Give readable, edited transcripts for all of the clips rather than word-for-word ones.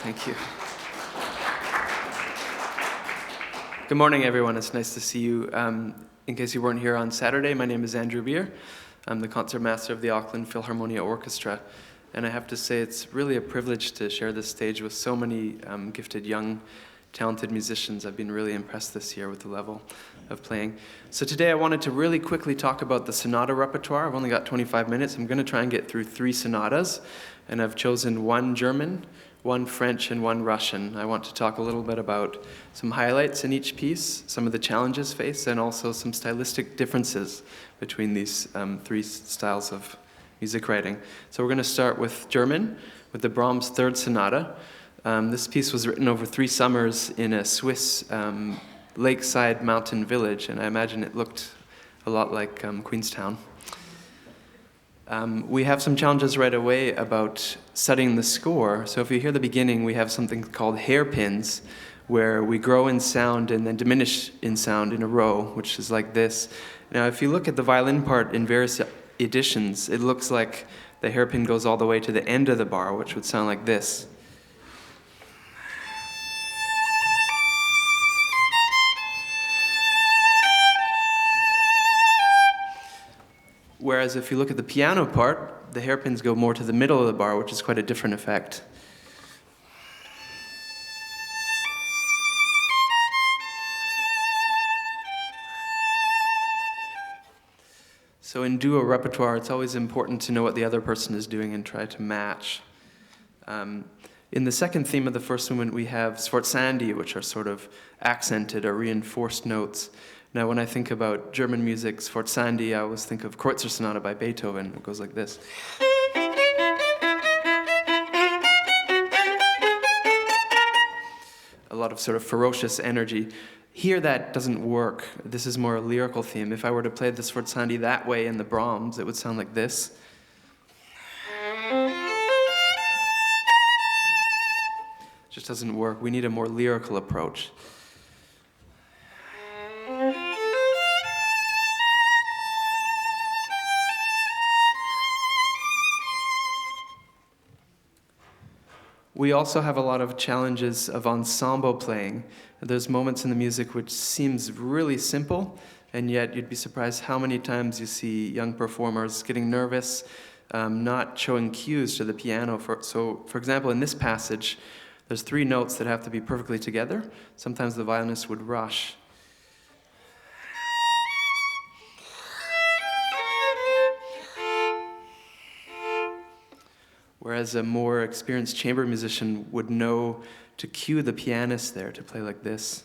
Thank you. Good morning, everyone. It's nice to see you. In case you weren't here on Saturday, my name is Andrew Beer. I'm the concertmaster of the Auckland Philharmonia Orchestra. And I have to say it's really a privilege to share this stage with so many gifted, young, talented musicians. I've been really impressed this year with the level of playing. So today I wanted to really quickly talk about the Sonata Repertoire. I've only got 25 minutes. I'm going to try and get through 3 sonatas. And I've chosen 1 German, 1 French, and 1 Russian. I want to talk a little bit about some highlights in each piece, some of the challenges faced, and also some stylistic differences between these 3 styles of music writing. So we're going to start with German, with the Brahms 3rd Sonata. This piece was written over 3 summers in a Swiss lakeside mountain village, and I imagine it looked a lot like Queenstown. We have some challenges right away about studying the score. So if you hear the beginning, we have something called hairpins, where we grow in sound and then diminish in sound in a row, which is like this. Now, if you look at the violin part in various editions, it looks like the hairpin goes all the way to the end of the bar, which would sound like this. Whereas if you look at the piano part, the hairpins go more to the middle of the bar, which is quite a different effect. So in duo repertoire, it's always important to know what the other person is doing and try to match. In the second theme of the first movement, we have sforzandi, which are sort of accented or reinforced notes. Now, when I think about German music, sforzandi, I always think of Kreutzer Sonata by Beethoven. It goes like this. A lot of sort of ferocious energy. Here, that doesn't work. This is more a lyrical theme. If I were to play the sforzandi that way in the Brahms, it would sound like this. It just doesn't work. We need a more lyrical approach. We also have a lot of challenges of ensemble playing. There's moments in the music which seems really simple, and yet you'd be surprised how many times you see young performers getting nervous, not showing cues to the piano. So, for example, in this passage, there's 3 notes that have to be perfectly together. Sometimes the violinist would rush. Whereas a more experienced chamber musician would know to cue the pianist there to play like this.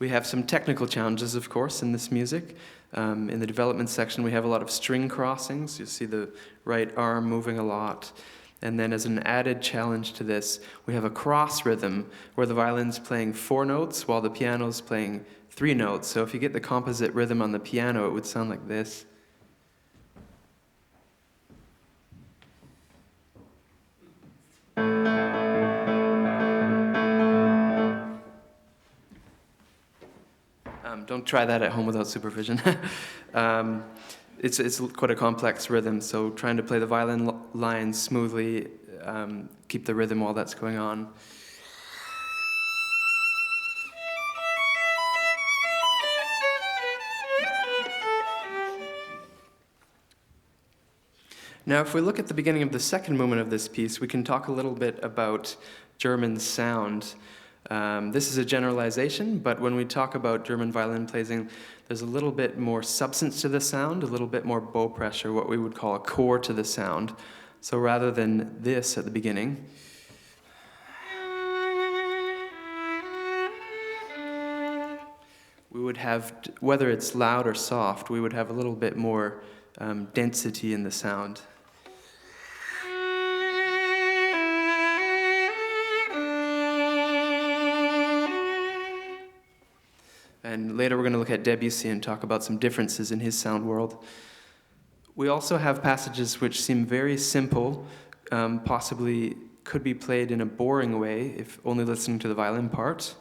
We have some technical challenges, of course, in this music. In the development section, we have a lot of string crossings. You see the right arm moving a lot. And then as an added challenge to this, we have a cross rhythm where the violin's playing 4 notes while the piano's playing 3 notes. So if you get the composite rhythm on the piano, it would sound like this. Don't try that at home without supervision. It's quite a complex rhythm, so trying to play the violin lines smoothly, keep the rhythm while that's going on. Now, if we look at the beginning of the second movement of this piece, we can talk a little bit about German sound. This is a generalization, but when we talk about German violin playing, there's a little bit more substance to the sound, a little bit more bow pressure, what we would call a core to the sound. So rather than this at the beginning, we would have, whether it's loud or soft, we would have a little bit more density in the sound. And later we're going to look at Debussy and talk about some differences in his sound world. We also have passages which seem very simple, possibly could be played in a boring way if only listening to the violin part.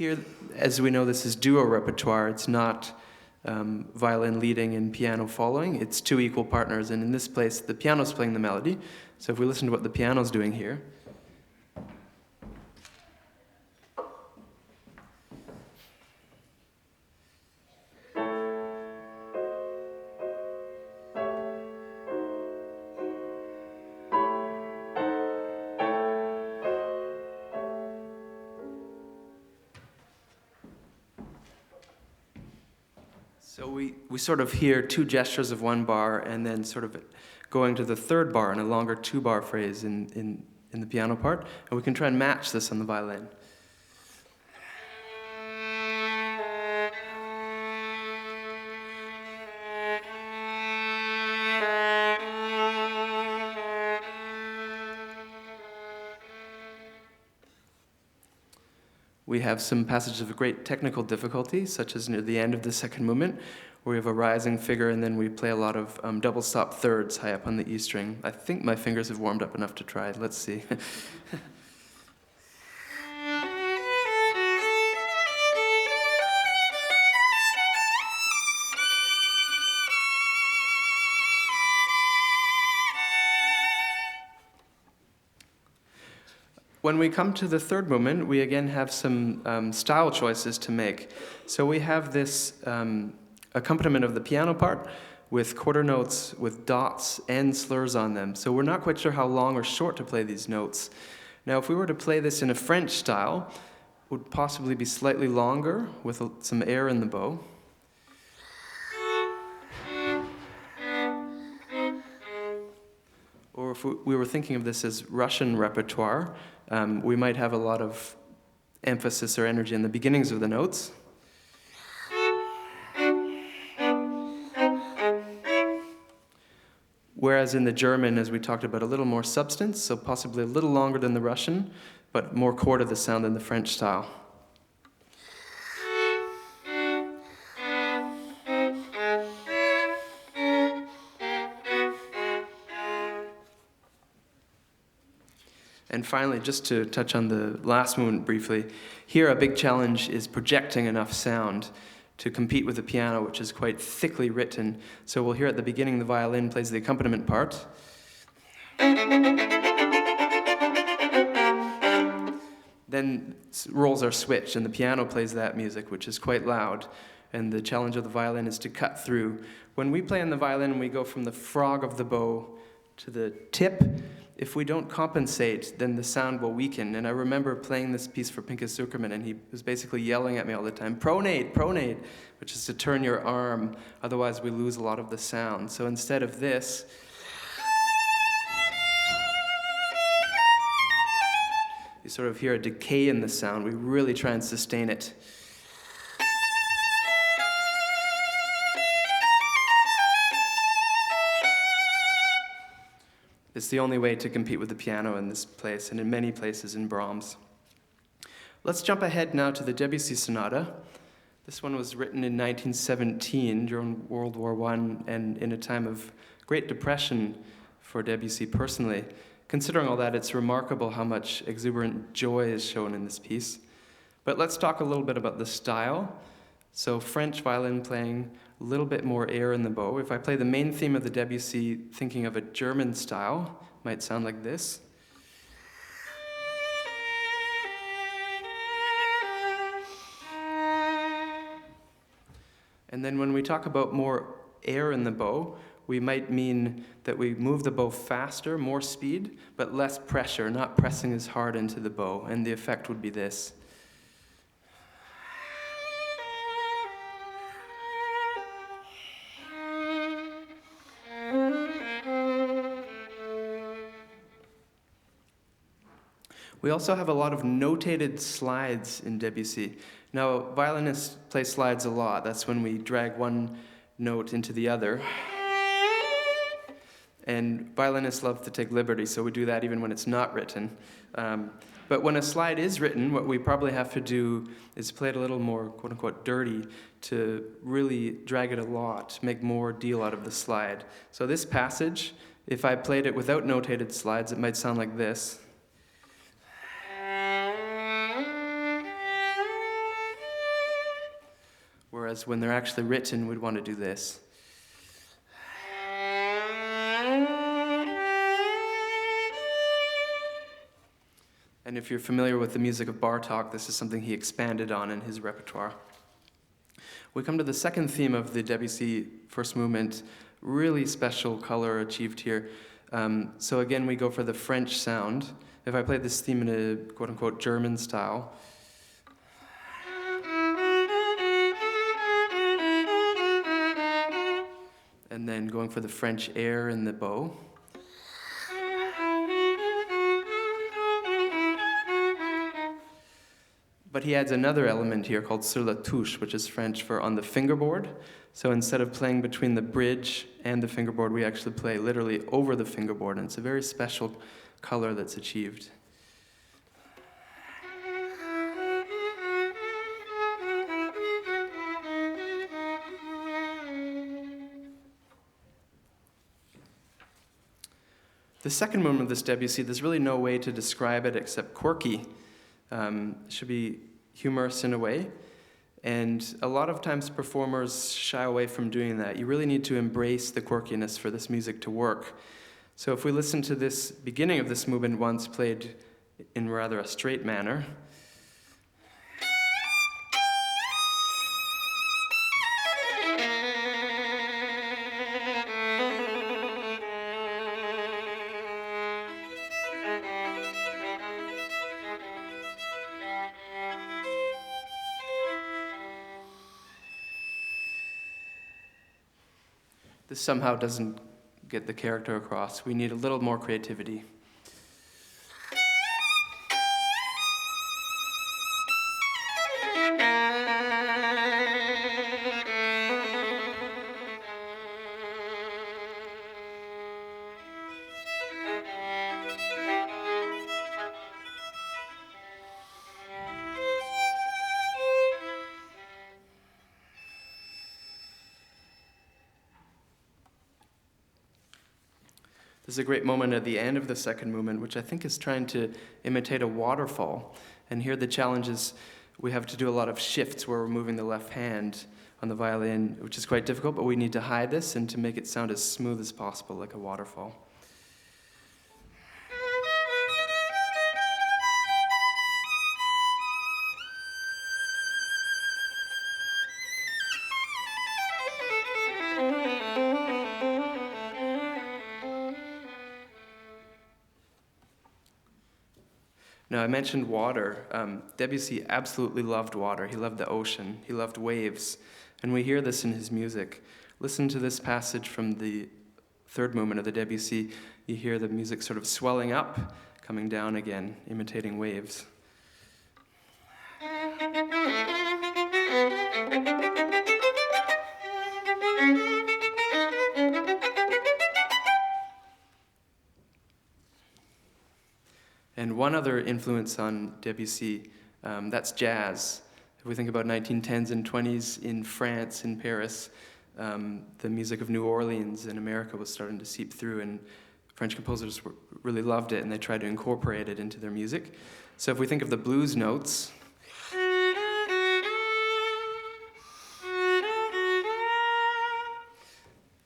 Here, as we know, this is duo repertoire. It's not violin leading and piano following. It's two equal partners, and in this place, the piano's playing the melody. So if we listen to what the piano's doing here, so we sort of hear two gestures of one bar and then sort of going to the third bar in a longer two-bar phrase in the piano part, and we can try and match this on the violin. We have some passages of great technical difficulty, such as near the end of the second movement, where we have a rising figure and then we play a lot of double stop thirds high up on the E string. I think my fingers have warmed up enough to try. Let's see. When we come to the third movement, we again have some style choices to make. So we have this accompaniment of the piano part with quarter notes with dots and slurs on them. So we're not quite sure how long or short to play these notes. Now, if we were to play this in a French style, it would possibly be slightly longer with some air in the bow. Or if we were thinking of this as Russian repertoire, we might have a lot of emphasis or energy in the beginnings of the notes. Whereas in the German, as we talked about, a little more substance, so possibly a little longer than the Russian, but more core to the sound than the French style. And finally, just to touch on the last movement briefly, here a big challenge is projecting enough sound to compete with the piano, which is quite thickly written. So we'll hear at the beginning the violin plays the accompaniment part. Then roles are switched and the piano plays that music, which is quite loud. And the challenge of the violin is to cut through. When we play on the violin, we go from the frog of the bow to the tip. If we don't compensate, then the sound will weaken. And I remember playing this piece for Pinchas Zuckerman, and he was basically yelling at me all the time, pronate, pronate, which is to turn your arm, otherwise we lose a lot of the sound. So instead of this, you sort of hear a decay in the sound. We really try and sustain it. It's the only way to compete with the piano in this place and in many places in Brahms. Let's jump ahead now to the Debussy Sonata. This one was written in 1917 during World War I and in a time of great depression for Debussy personally. Considering all that, it's remarkable how much exuberant joy is shown in this piece. But let's talk a little bit about the style. So French violin playing, a little bit more air in the bow. If I play the main theme of the Debussy, thinking of a German style, might sound like this. And then when we talk about more air in the bow, we might mean that we move the bow faster, more speed, but less pressure, not pressing as hard into the bow. And the effect would be this. We also have a lot of notated slides in Debussy. Now, violinists play slides a lot. That's when we drag one note into the other. And violinists love to take liberty, so we do that even when it's not written. But when a slide is written, what we probably have to do is play it a little more, quote-unquote, dirty to really drag it a lot, make more deal out of the slide. So this passage, if I played it without notated slides, it might sound like this. whereas when they're actually written, we'd want to do this. And if you're familiar with the music of Bartók, this is something he expanded on in his repertoire. We come to the second theme of the Debussy first movement, really special color achieved here. So again, we go for the French sound. If I play this theme in a quote-unquote German style, and then going for the French air in the bow. But he adds another element here called sur la touche, which is French for on the fingerboard. So instead of playing between the bridge and the fingerboard, we actually play literally over the fingerboard, and it's a very special color that's achieved. The second movement of this Debussy, there's really no way to describe it except quirky. It should be humorous in a way. And a lot of times performers shy away from doing that. You really need to embrace the quirkiness for this music to work. So if we listen to this beginning of this movement once played in rather a straight manner, this somehow doesn't get the character across. We need a little more creativity. There's a great moment at the end of the second movement, which I think is trying to imitate a waterfall. And here the challenge is we have to do a lot of shifts where we're moving the left hand on the violin, which is quite difficult, but we need to hide this and to make it sound as smooth as possible, like a waterfall. Now, I mentioned water. Debussy absolutely loved water. He loved the ocean. He loved waves. And we hear this in his music. Listen to this passage from the third movement of the Debussy. You hear the music sort of swelling up, coming down again, imitating waves. And one other influence on Debussy, that's jazz. If we think about 1910s and 20s in France, in Paris, the music of New Orleans in America was starting to seep through, and French composers really loved it, and they tried to incorporate it into their music. So if we think of the blues notes,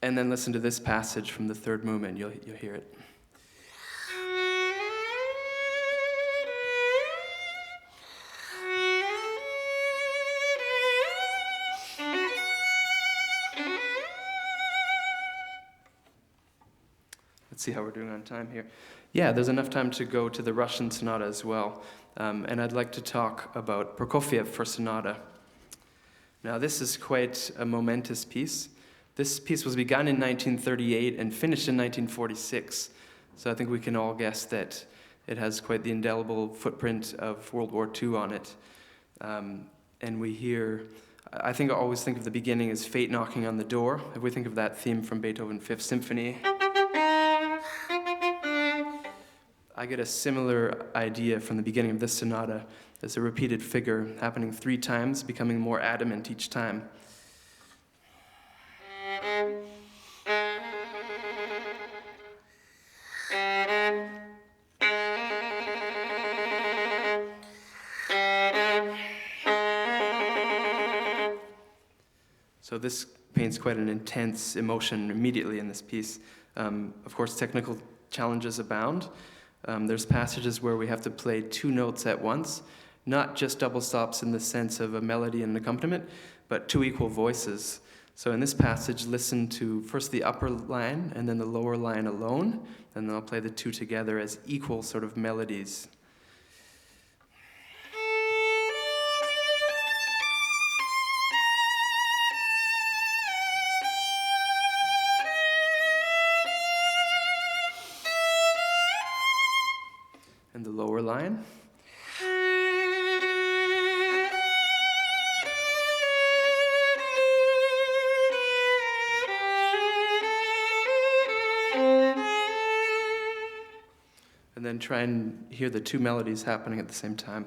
and then listen to this passage from the third movement, you'll hear it. Let's see how we're doing on time here. Yeah, there's enough time to go to the Russian Sonata as well. And I'd like to talk about Prokofiev for Sonata. Now, this is quite a momentous piece. This piece was begun in 1938 and finished in 1946. So I think we can all guess that it has quite the indelible footprint of World War II on it. And we hear, I always think of the beginning as fate knocking on the door. If we think of that theme from Beethoven's Fifth Symphony, I get a similar idea from the beginning of this sonata as a repeated figure happening 3 times, becoming more adamant each time. So this paints quite an intense emotion immediately in this piece. Of course, technical challenges abound. There's passages where we have to play two notes at once, not just double stops in the sense of a melody and an accompaniment, but two equal voices. So in this passage, listen to first the upper line and then the lower line alone, and then I'll play the two together as equal sort of melodies. And the lower line. And then try and hear the two melodies happening at the same time.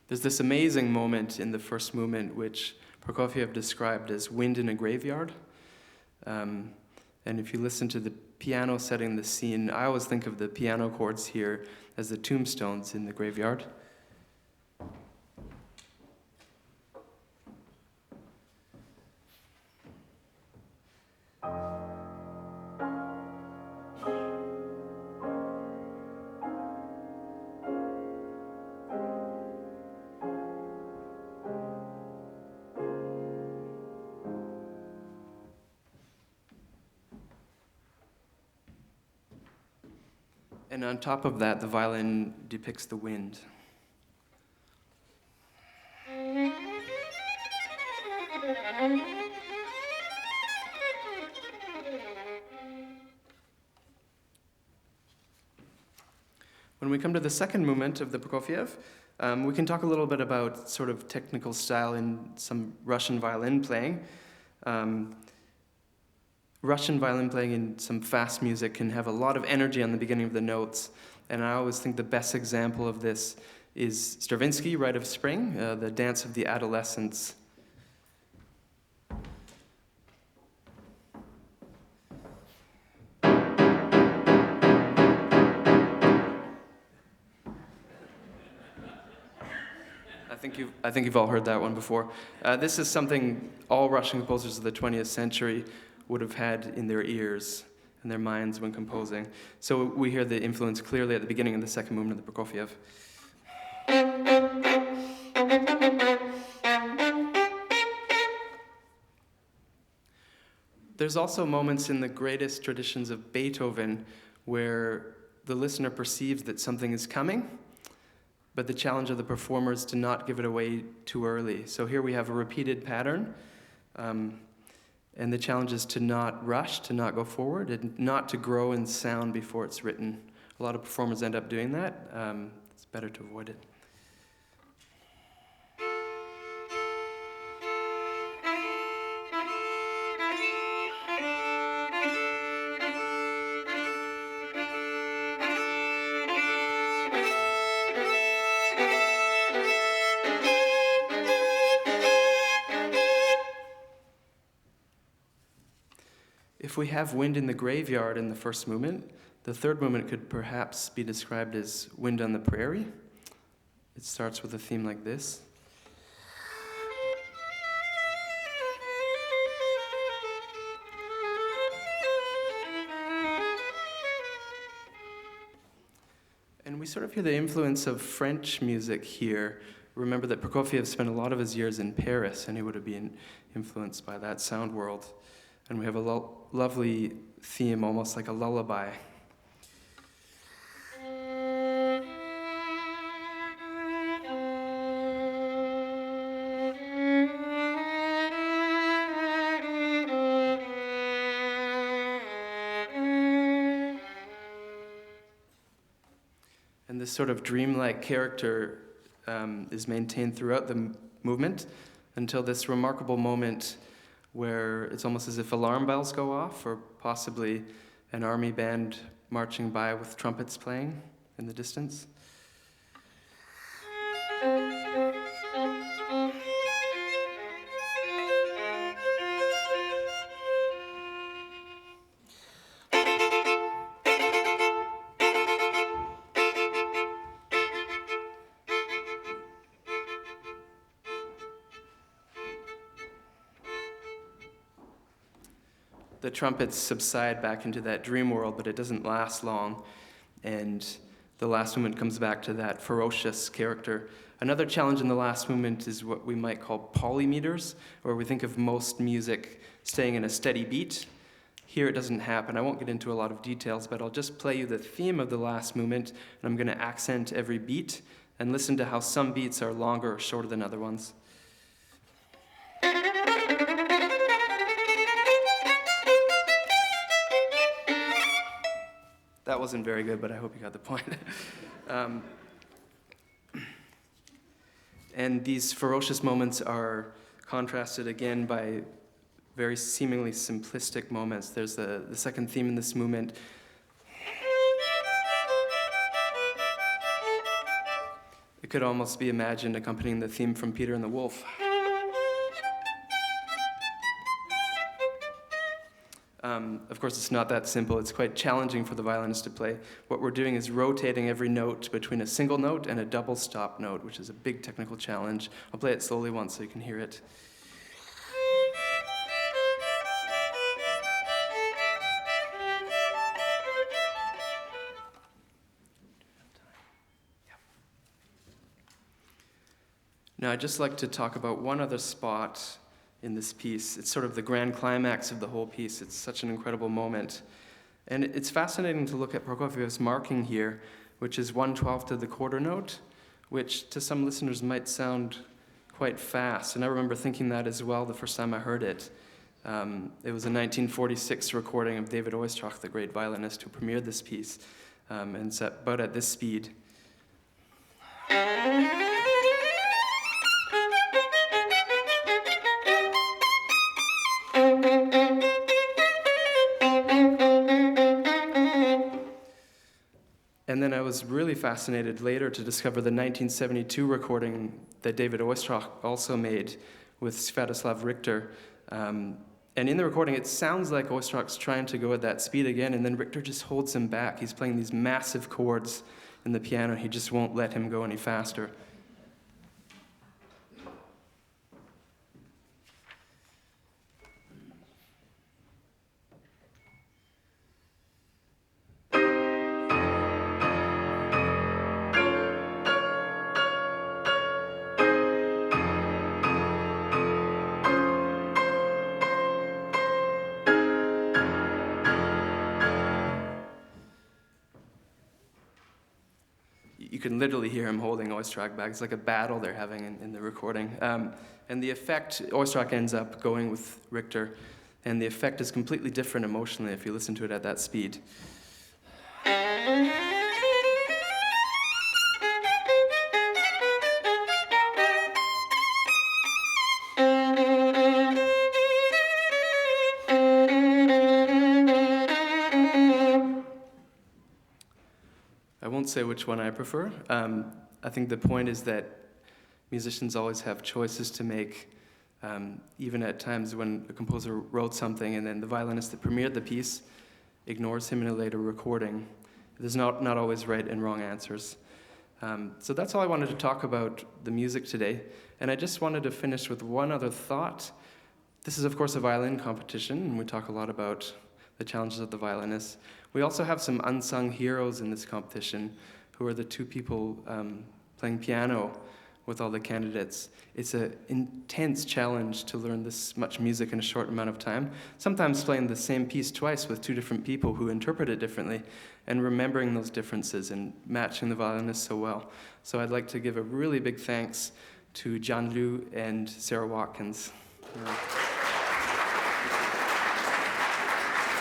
There's this amazing moment in the first movement which Prokofiev described as wind in a graveyard. And if you listen to the piano setting the scene, I always think of the piano chords here as the tombstones in the graveyard. And on top of that, the violin depicts the wind. When we come to the second movement of the Prokofiev, we can talk a little bit about sort of technical style in some Russian violin playing. Russian violin playing in some fast music can have a lot of energy on the beginning of the notes, and I always think the best example of this is Stravinsky, Rite of Spring, the dance of the Adolescence. I think you've all heard that one before. This is something all Russian composers of the 20th century would have had in their ears and their minds when composing. So we hear the influence clearly at the beginning of the second movement of the Prokofiev. There's also moments in the greatest traditions of Beethoven where the listener perceives that something is coming, but the challenge of the performer is to not give it away too early. So here we have a repeated pattern, and the challenge is to not rush, to not go forward, and not to grow in sound before it's written. A lot of performers end up doing that. It's better to avoid it. If we have wind in the graveyard in the first movement, the third movement could perhaps be described as wind on the prairie. It starts with a theme like this. And we sort of hear the influence of French music here. Remember that Prokofiev spent a lot of his years in Paris, and he would have been influenced by that sound world. And we have a lovely theme, almost like a lullaby. And this sort of dreamlike character is maintained throughout the movement until this remarkable moment where it's almost as if alarm bells go off, or possibly an army band marching by with trumpets playing in the distance. the trumpets subside back into that dream world, but it doesn't last long. And the last movement comes back to that ferocious character. Another challenge in the last movement is what we might call polymeters, where we think of most music staying in a steady beat. Here it doesn't happen. I won't get into a lot of details, but I'll just play you the theme of the last movement, and I'm going to accent every beat and listen to how some beats are longer or shorter than other ones. That wasn't very good, but I hope you got the point. And these ferocious moments are contrasted again by very seemingly simplistic moments. There's the second theme in this movement. It could almost be imagined accompanying the theme from Peter and the Wolf. Of course, it's not that simple. It's quite challenging for the violinist to play. What we're doing is rotating every note between a single note and a double stop note, which is a big technical challenge. I'll play it slowly once so you can hear it. Now, I'd just like to talk about one other spot in this piece. It's sort of the grand climax of the whole piece. It's such an incredible moment. And it's fascinating to look at Prokofiev's marking here, which is 1/12 of the quarter note, which to some listeners might sound quite fast. And I remember thinking that as well the first time I heard it. It was a 1946 recording of David Oistrakh, the great violinist who premiered this piece, and it's about at this speed. And then I was really fascinated later to discover the 1972 recording that David Oistrakh also made with Sviatoslav Richter. And in the recording, it sounds like Oistrakh's trying to go at that speed again, and then Richter just holds him back. He's playing these massive chords in the piano. He just won't let him go any faster. You can literally hear him holding Oistrakh back. It's like a battle they're having in the recording. And the effect, Oistrakh ends up going with Richter, and the effect is completely different emotionally if you listen to it at that speed. I won't say which one I prefer. I think the point is that musicians always have choices to make, even at times when a composer wrote something and then the violinist that premiered the piece ignores him in a later recording. There's not always right and wrong answers. So that's all I wanted to talk about the music today. And I just wanted to finish with one other thought. This is, of course, a violin competition, and we talk a lot about the challenges of the violinist. We also have some unsung heroes in this competition who are the two people playing piano with all the candidates. It's an intense challenge to learn this much music in a short amount of time, sometimes playing the same piece twice with two different people who interpret it differently, and remembering those differences and matching the violinist so well. So I'd like to give a really big thanks to John Liu and Sarah Watkins.